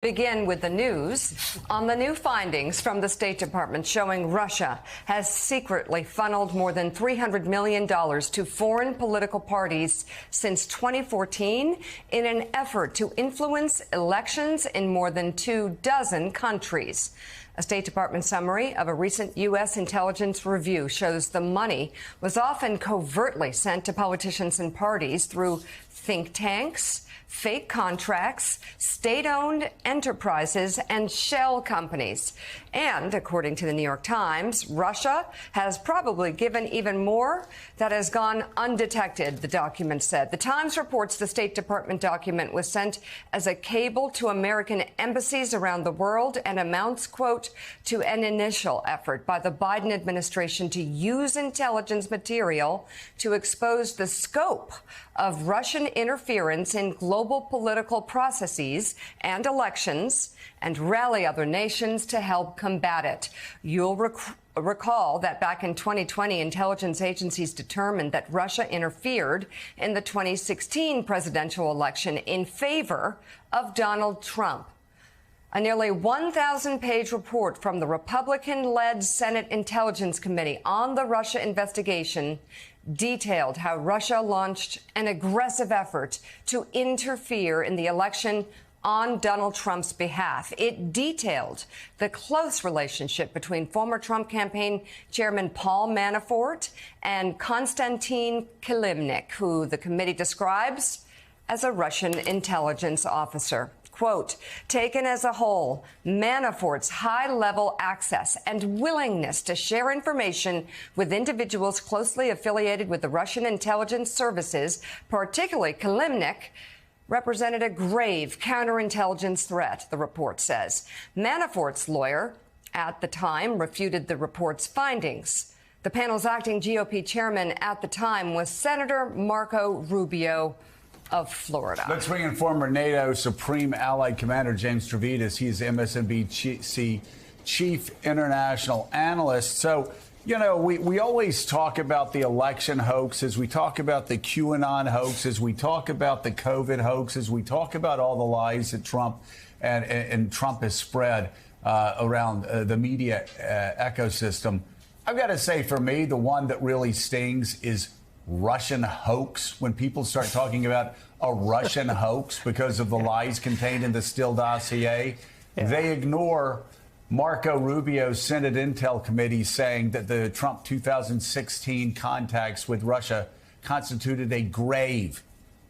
Begin with the news on the new findings from the State Department showing Russia has secretly funneled more than $300 million to foreign political parties since 2014 in an effort to influence elections in more than 24 countries. A State Department summary of a recent U.S. intelligence review shows the money was often covertly sent to politicians and parties through think tanks, fake contracts, state-owned enterprises, and shell companies. And according to the New York Times, Russia has probably given even more that has gone undetected, the document said. The Times reports the State Department document was sent as a cable to American embassies around the world and amounts, quote, to an initial effort by the Biden administration to use intelligence material to expose the scope of Russian interference in global political processes and elections and rally other nations to help combat it. You'll recall that back in 2020, intelligence agencies determined that Russia interfered in the 2016 presidential election in favor of Donald Trump. A nearly 1,000-page report from the Republican-led Senate Intelligence Committee on the Russia investigation detailed how Russia launched an aggressive effort to interfere in the election on Donald Trump's behalf. It detailed the close relationship between former Trump campaign chairman Paul Manafort and Konstantin Kilimnik, who the committee describes as a Russian intelligence officer. Quote, taken as a whole, Manafort's high-level access and willingness to share information with individuals closely affiliated with the Russian intelligence services, particularly Kilimnik, represented a grave counterintelligence threat, the report says. Manafort's lawyer at the time refuted the report's findings. The panel's acting GOP chairman at the time was Senator Marco Rubio of Florida. Let's bring in former NATO Supreme Allied Commander James Stavridis. He's MSNBC Chief International Analyst. So, you know, we always talk about the election hoaxes. We talk about the QAnon hoaxes. We talk about the COVID hoaxes. We talk about all the lies that Trump and Trump has spread around the media ecosystem. I've got to say, for me, the one that really stings is Russian hoax. When people start talking about a Russian hoax because of the lies contained in the Steele dossier, they ignore Marco Rubio's Senate Intel Committee saying that the Trump 2016 contacts with Russia constituted a grave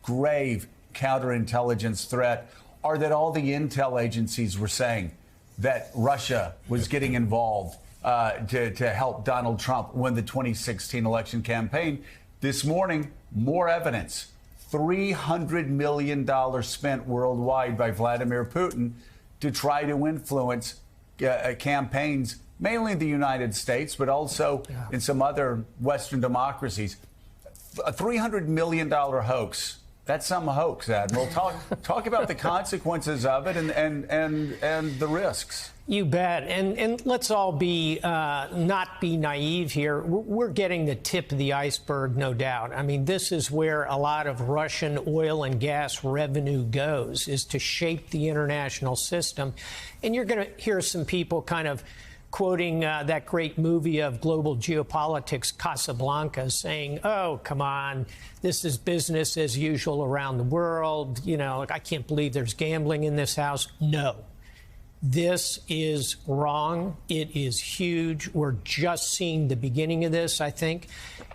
counterintelligence threat, or that all the intel agencies were saying that Russia was getting involved to help Donald Trump win the 2016 election campaign. This morning, more evidence. $300 million spent worldwide by Vladimir Putin to try to influence campaigns, mainly in the United States, but also in some other Western democracies. A $300 million hoax. That's some hoax, Admiral. Talk about the consequences of it and the risks. You bet. And let's all be not be naive here. We're getting the tip of the iceberg, no doubt. I mean, this is where a lot of Russian oil and gas revenue goes, is to shape the international system. And you're going to hear some people kind of quoting that great movie of global geopolitics, Casablanca, saying, oh, come on, this is business as usual around the world. You know, I can't believe there's gambling in this house. No. This is wrong. It is huge. We're just seeing the beginning of this, I think.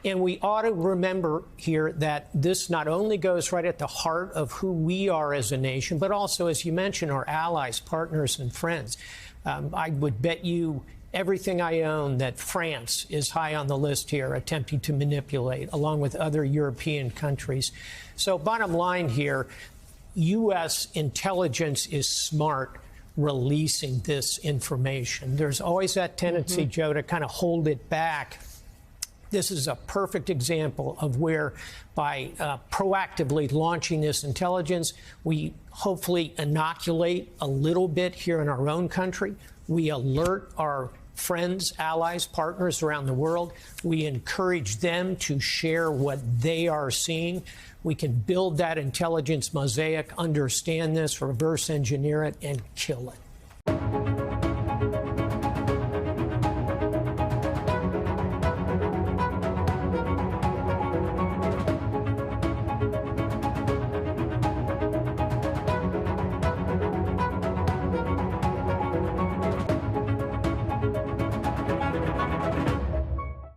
And we ought to remember here that this not only goes right at the heart of who we are as a nation, but also, as you mentioned, our allies, partners, and friends. I would bet you everything I own that France is high on the list here, attempting to manipulate, along with other European countries. So bottom line here, U.S. intelligence is smart releasing this information. There's always that tendency, Joe, to kind of hold it back. This is a perfect example of where, by proactively launching this intelligence, we hopefully inoculate a little bit here in our own country. We alert our friends, allies, partners around the world. We encourage them to share what they are seeing. We can build that intelligence mosaic, understand this, reverse engineer it, and kill it.